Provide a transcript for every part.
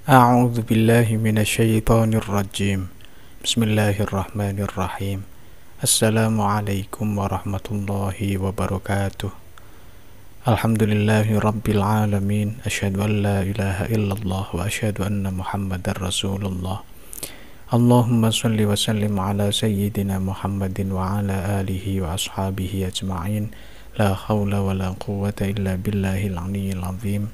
A'udzu billahi minasyaitonir rajim. Bismillahirrahmanirrahim. Assalamualaikum warahmatullahi wabarakatuh. Alhamdulillahi rabbil alamin. Asyhadu an la ilaha illallah wa asyhadu anna Muhammadar Rasulullah. Allahumma shalli wa sallim ala sayyidina Muhammadin wa ala alihi wa ashabihi ajma'in. La haula wa la quwwata illa billahil aliyyil azim.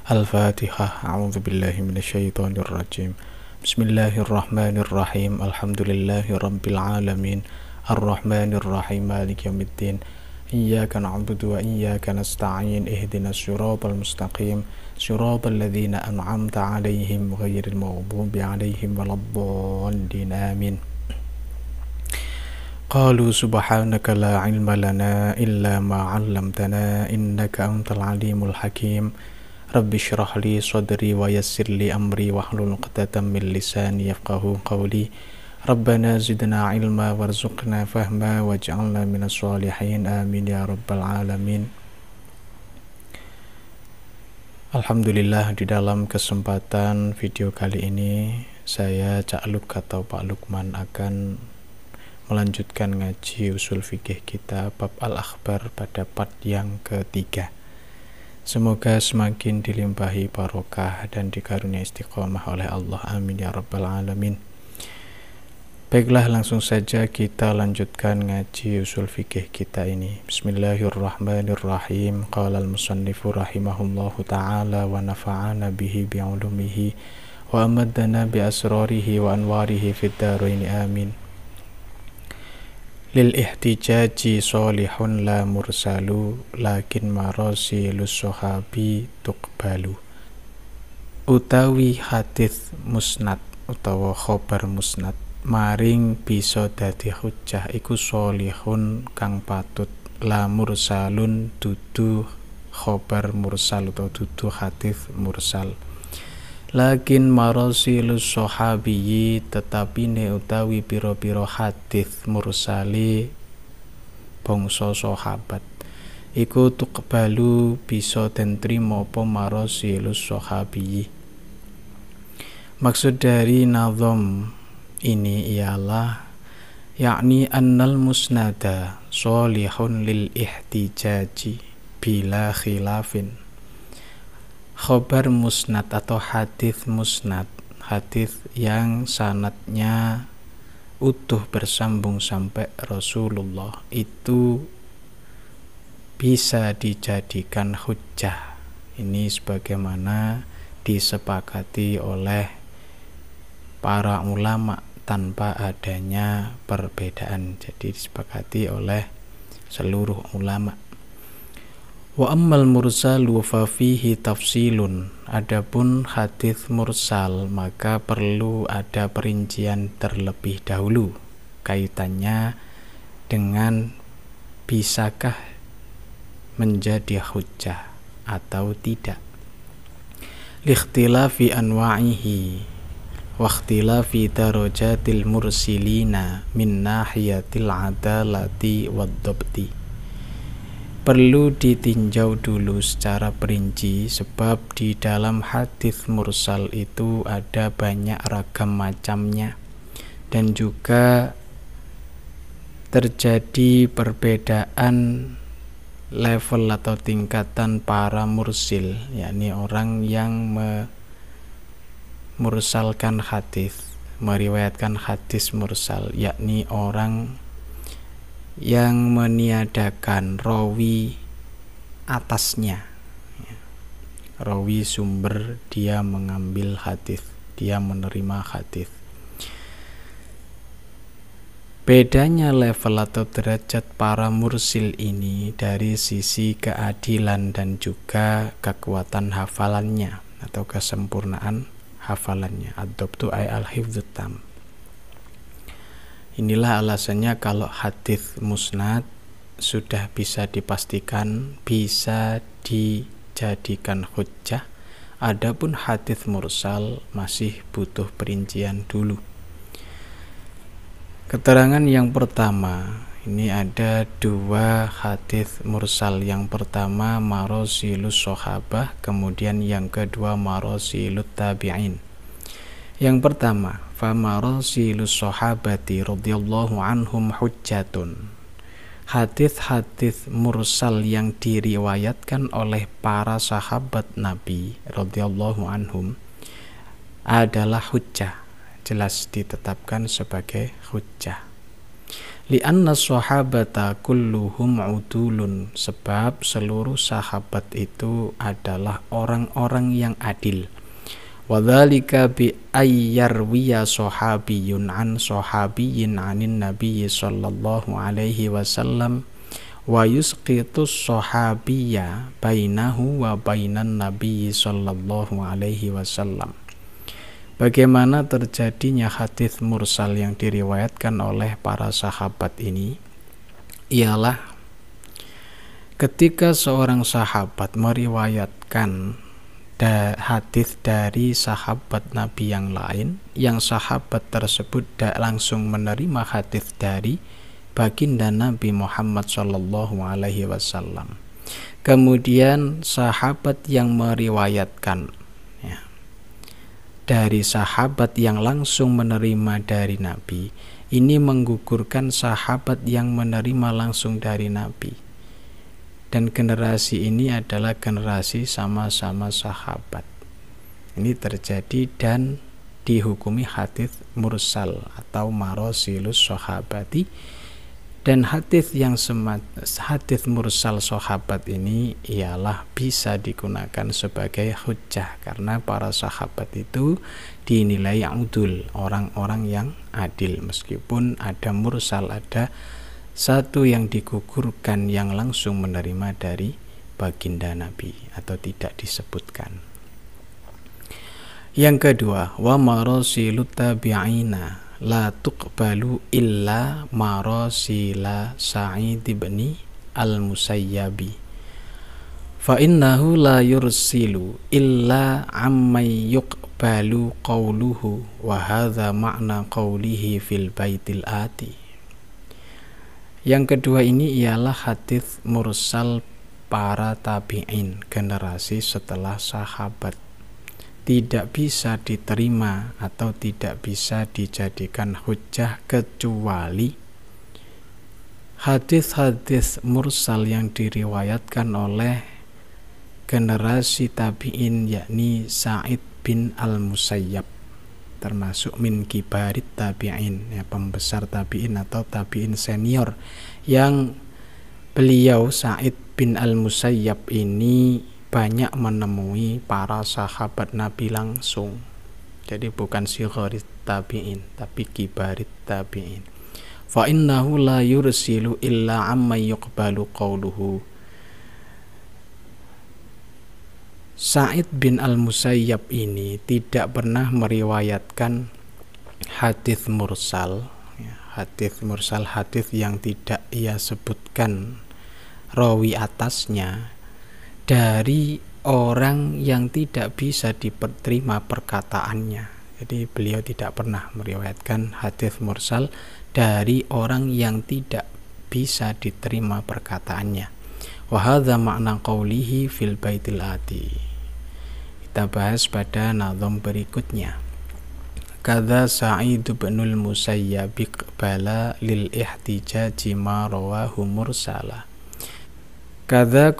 Al-Fatihah. A'udzu billahi minasyaitonir rajim. Bismillahirrahmanirrahim. Alhamdulillahi rabbil alamin. Arrahmanir rahim. Maliki yaumiddin. Iyyaka na'budu wa iyyaka nasta'in. Ihdinas siratal mustaqim. Siratal ladzina an'amta 'alaihim ghairil maghdubi 'alaihim waladdallin. Amin. Qalu subhanaka la 'ilma lana illa ma 'allamtana innaka antal alimul hakim. Rabbi syrah li sadri wa yassir li amri wahlul 'uqdatam min lisani yafqahu qawli. Rabbana zidna ilma warzuqna fahma waj'alna minas sholihin. Amin ya rabbal alamin. Alhamdulillah, di dalam kesempatan video kali ini saya Cak Luk atau Pak Lukman akan melanjutkan ngaji usul fikih kita bab al-akhbar pada part yang ketiga. Semoga semakin dilimpahi barokah dan dikarunia istiqomah oleh Allah. Amin ya rabbal alamin. Baiklah, langsung saja kita lanjutkan ngaji usul fikih kita ini. Bismillahirrahmanirrahim. Qala al-musannifu rahimahullahu ta'ala wa nafa'ana bihi bi'ulumihi wa amaddana bi asrarihi wa anwarihi fid darain. Amin. Lil ihtijaji solihun la mursalu lakin marosilus sohabi tuqbalu. Utawi hadits musnad utawa khobar musnad maring bisa dadi hujjah iku solihun kang patut, la mursalun dudu khobar mursal utawa dudu hadits mursal. Lakin marasilus sahabiyi tetapi ne utawi pira-pira hadits mursali bangsa sahabat iku tuqbalu bisa den trima apa marasilus sahabiyi. Maksud dari nazam ini ialah yakni annal musnada sholihun lil ihtijaji bila khilafin. Khobar musnad atau hadits musnad, hadits yang sanadnya utuh bersambung sampai Rasulullah, itu bisa dijadikan hujjah. Ini sebagaimana disepakati oleh para ulama tanpa adanya perbedaan, jadi disepakati oleh seluruh ulama. Wa ammal mursalu fa fihi tafsilun. Adapun hadits mursal maka perlu ada perincian terlebih dahulu kaitannya dengan bisakah menjadi hujjah atau tidak. Likhtilafi anwa'ihi wa ikhtilafi darajatil mursilina min nahiyatil adalati wad dhabti. Perlu ditinjau dulu secara perinci sebab di dalam hadits mursal itu ada banyak ragam macamnya dan juga terjadi perbedaan level atau tingkatan para mursil, yakni orang yang mursalkan hadits, meriwayatkan hadits mursal, yakni orang yang meniadakan rawi atasnya, rawi sumber dia mengambil hadis, dia menerima hadis. Bedanya level atau derajat para mursil ini dari sisi keadilan dan juga kekuatan hafalannya atau kesempurnaan hafalannya. Ad-dhabtu ay al-hifdzut tam. Inilah alasannya kalau hadits musnad sudah bisa dipastikan bisa dijadikan hujjah, adapun hadits mursal masih butuh perincian dulu. Keterangan yang pertama Ini ada dua hadits mursal. Yang pertama marosilus sahabah, kemudian yang kedua marosilut tabi'in. Yang pertama, fa marosilus sahabati radhiyallahu anhum hujjatun. Hadits-hadits mursal yang diriwayatkan oleh para sahabat Nabi radhiyallahu anhum adalah hujjah, jelas ditetapkan sebagai hujjah. Li'anna sahabata kulluhum udulun, sebab seluruh sahabat itu adalah orang-orang yang adil. Wadzalika bi ayyarwiya sahabiyun an sahabiyyin anin nabiyyi sallallahu alaihi wasallam wa yusqitus sahabiyya bainahu wa bainan nabiyyi sallallahu alaihi wasallam. Bagaimana terjadinya hadits mursal yang diriwayatkan oleh para sahabat ini ialah ketika seorang sahabat meriwayatkan hadits dari sahabat Nabi yang lain, yang sahabat tersebut langsung menerima hadits dari baginda Nabi Muhammad sallallahu alaihi wasallam. Kemudian sahabat yang meriwayatkan dari sahabat yang langsung menerima dari Nabi ini menggugurkan sahabat yang menerima langsung dari Nabi, dan generasi ini adalah generasi sama-sama sahabat. Ini terjadi dan dihukumi hadits mursal atau marosilus sahabati. Dan hadits mursal sahabat ini ialah bisa digunakan sebagai hujjah karena para sahabat itu dinilai udul, orang-orang yang adil, meskipun ada mursal, ada satu yang digugurkan yang langsung menerima dari baginda Nabi atau tidak disebutkan. Yang kedua, wa marasilut tabi'ina la tuqbalu illa marasila Sa'id bin al-Musayyabi fa innahu la yursilu illa ammay yuqbalu qawluhu wa hadha ma'na qawlihi fil baitil ati. Yang kedua ini ialah hadits mursal para tabi'in, generasi setelah sahabat. Tidak bisa diterima atau tidak bisa dijadikan hujjah kecuali hadits-hadits mursal yang diriwayatkan oleh generasi tabi'in, yakni Sa'id bin al-Musayyab, termasuk min kibarit tabi'in, ya, pembesar tabi'in atau tabi'in senior, yang beliau Sa'id bin al-Musayyab ini banyak menemui para sahabat Nabi langsung. Jadi bukan sigharit tabi'in tapi kibarit tabi'in. Fa innahu la yursilu illa amma yuqbalu qawluhu. Sa'id bin al-Musayyab ini tidak pernah meriwayatkan hadits mursal, hadits yang tidak ia sebutkan rawi atasnya dari orang yang tidak bisa diterima perkataannya. Jadi beliau tidak pernah meriwayatkan hadits mursal dari orang yang tidak bisa diterima perkataannya. Wa hadza ma'na qawlihi fil baitil ati. Kita bahas pada nazam berikutnya. Kadza Sa'id bin al-Musayyab bala lil ihtijaji ma rawahu mursala. Kadza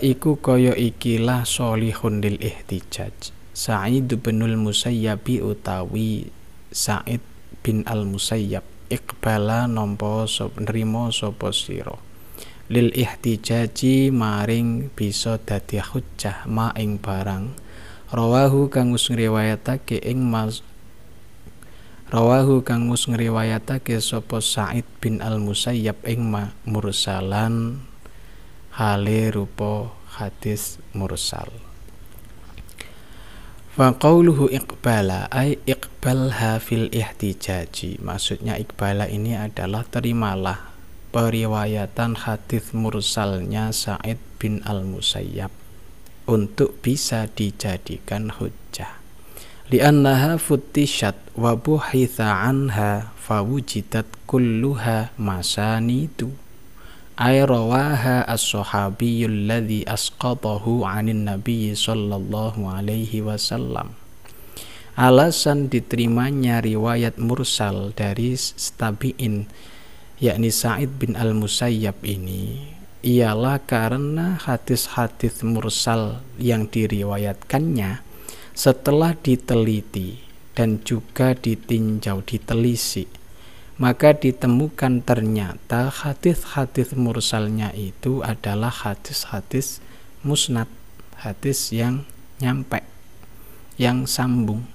iku kaya ikilah sholihun lil ihtijaj. Sa'id bin al-Musayyab utawi Sa'id bin al-Musayyab iqbala nampa nrimo sapa sira lil ihtijaji maring bisa dadi hujjah ma ing barang rawahu kang wis ngriwayatake sapa Sa'id bin al-Musayyab ing mursalan hale rupa hadis mursal. Fa qauluhu iqbala ay iqbalha fil ihtijaji. Maksudnya iqbala ini adalah terimalah periwayatan hadis mursalnya Sa'id bin al-Musayyab untuk bisa dijadikan hujjah. li'annaha futtishat wa buhitha anha fawujidat kulluha masanidu ay rawaha as-sahabiyyul ladzi asqatahu 'anin nabiy sallallahu alaihi wasallam. Alasan diterimanya riwayat mursal dari tabi'in yakni Sa'id bin al-Musayyab ini ialah karena hadis-hadis mursal yang diriwayatkannya setelah diteliti dan juga ditinjau, ditelisik, maka ditemukan ternyata hadis-hadis mursalnya itu adalah hadis-hadis musnad, hadis yang nyampe, yang sambung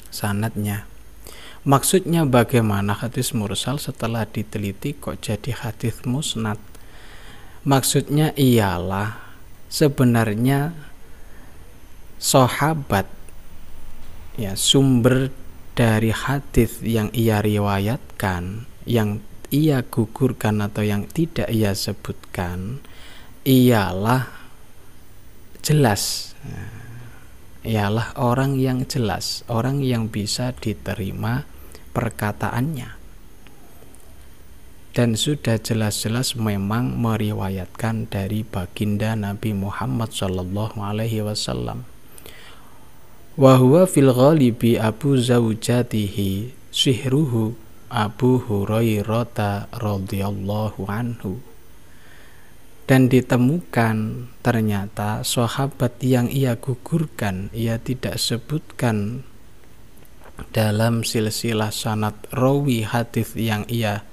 sanadnya. Maksudnya bagaimana hadis mursal setelah diteliti kok jadi hadis musnad? Maksudnya ialah sebenarnya sahabat, ya, sumber dari hadis yang ia riwayatkan, yang ia gugurkan atau yang tidak ia sebutkan ialah jelas, ialah orang yang jelas, orang yang bisa diterima perkataannya, dan sudah jelas-jelas memang meriwayatkan dari baginda Nabi Muhammad sallallahu alaihi wasallam. Wa huwa fil ghalibi abu zaujatihi sihruhu Abu Hurairah radhiyallahu anhu. Dan ditemukan ternyata sahabat yang ia gugurkan, ia tidak sebutkan dalam silsilah sanad rawi hadis yang ia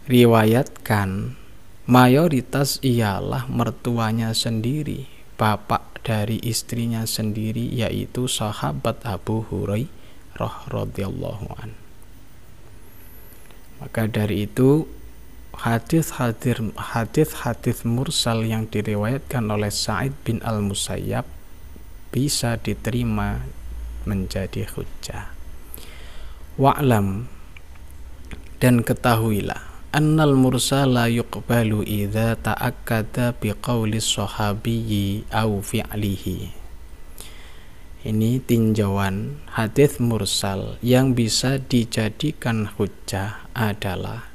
riwayatkan, mayoritas ialah mertuanya sendiri, bapak dari istrinya sendiri, yaitu sahabat Abu Hurairah radhiyallahu an. Maka dari itu hadis mursal yang diriwayatkan oleh Sa'id bin al-Musayyab bisa diterima menjadi hujjah. Wa'lam, dan ketahuilah, annal mursala yuqbalu idza ta'akkada biqauli sahabiyyi au fi'lihi. Ini tinjauan hadis mursal yang bisa dijadikan hujjah adalah: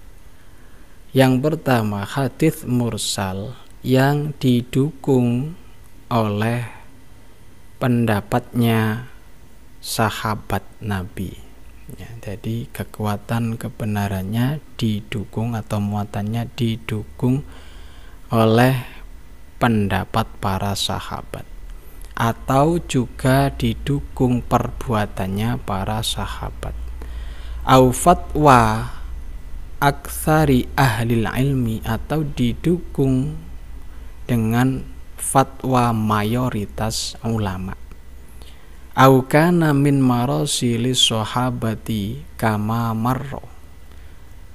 yang pertama, hadis mursal yang didukung oleh pendapatnya sahabat Nabi, ya, jadi kekuatan kebenarannya didukung atau muatannya didukung oleh pendapat para sahabat, atau juga didukung perbuatannya para sahabat, au fatwa aktsari ahlil ilmi, atau didukung dengan fatwa mayoritas ulama, au kana min marasilis sahabati kama marro,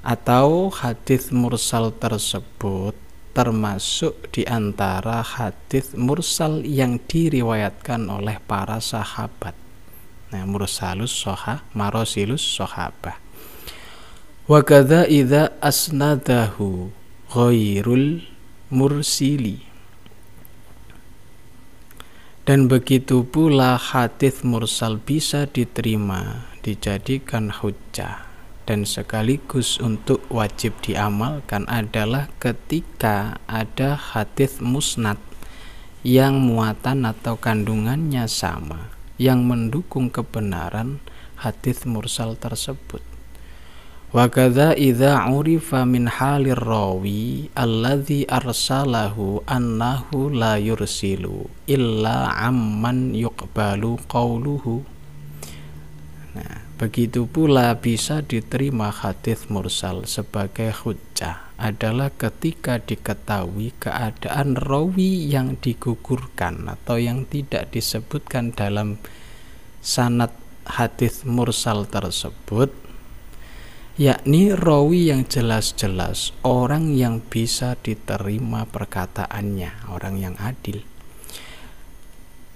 atau hadis mursal tersebut termasuk di antara hadis mursal yang diriwayatkan oleh para sahabat. Nah, marasilus sahabah. Wa kadza idza asnadahu ghairul mursili. Dan begitu pula hadis mursal bisa diterima, dijadikan hujjah dan sekaligus untuk wajib diamalkan adalah ketika ada hadis musnad yang muatan atau kandungannya sama, yang mendukung kebenaran hadis mursal tersebut. Wa kadza idza urifa min halir rawi alladzi arsalahu annahu la yursilu illa amman yuqbalu qawluhu. Nah, begitu pula bisa diterima hadis mursal sebagai hujjah adalah ketika diketahui keadaan rawi yang digugurkan atau yang tidak disebutkan dalam sanad hadis mursal tersebut, yakni rawi yang jelas-jelas orang yang bisa diterima perkataannya, orang yang adil.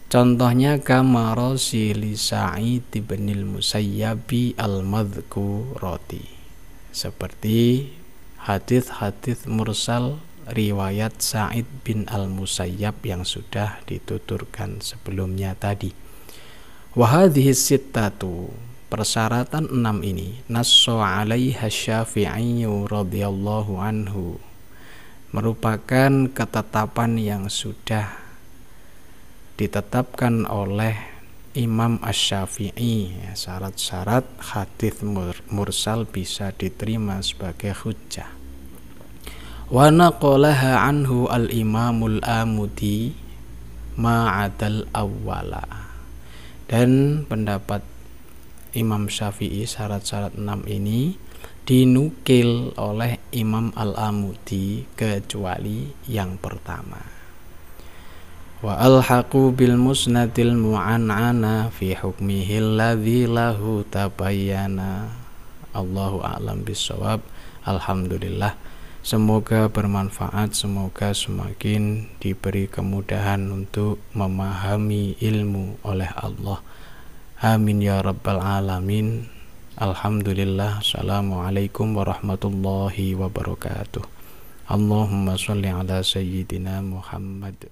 Contohnya kama rasili Sa'id bin al-Musayyabi al-madhkurati, seperti hadis-hadis mursal riwayat Sa'id bin al-Musayyab yang sudah dituturkan sebelumnya tadi. Wa hadhihi sittatu, persyaratan 6 ini, nasso 'alaiha Syafi'i radhiyallahu anhu, merupakan ketetapan yang sudah ditetapkan oleh Imam Asy-Syafi'i. Syarat-syarat hadits mursal bisa diterima sebagai hujjah. Wa naqalaha anhu al-Imamul Amudi ma'adal awwala, dan pendapat Imam Syafi'i syarat-syarat 6 ini dinukil oleh Imam Al-Amudi kecuali yang pertama. Wa alhaqu bil musnadil mu'an'ana fi hukmihi alladhi lahu tabayyana. Allahu a'lam bissawab. Alhamdulillah, semoga bermanfaat, semoga semakin diberi kemudahan untuk memahami ilmu oleh Allah. Amin ya rabbal alamin. Alhamdulillah. Assalamualaikum warahmatullahi wabarakatuh. Allahumma sholli ala sayyidina Muhammad.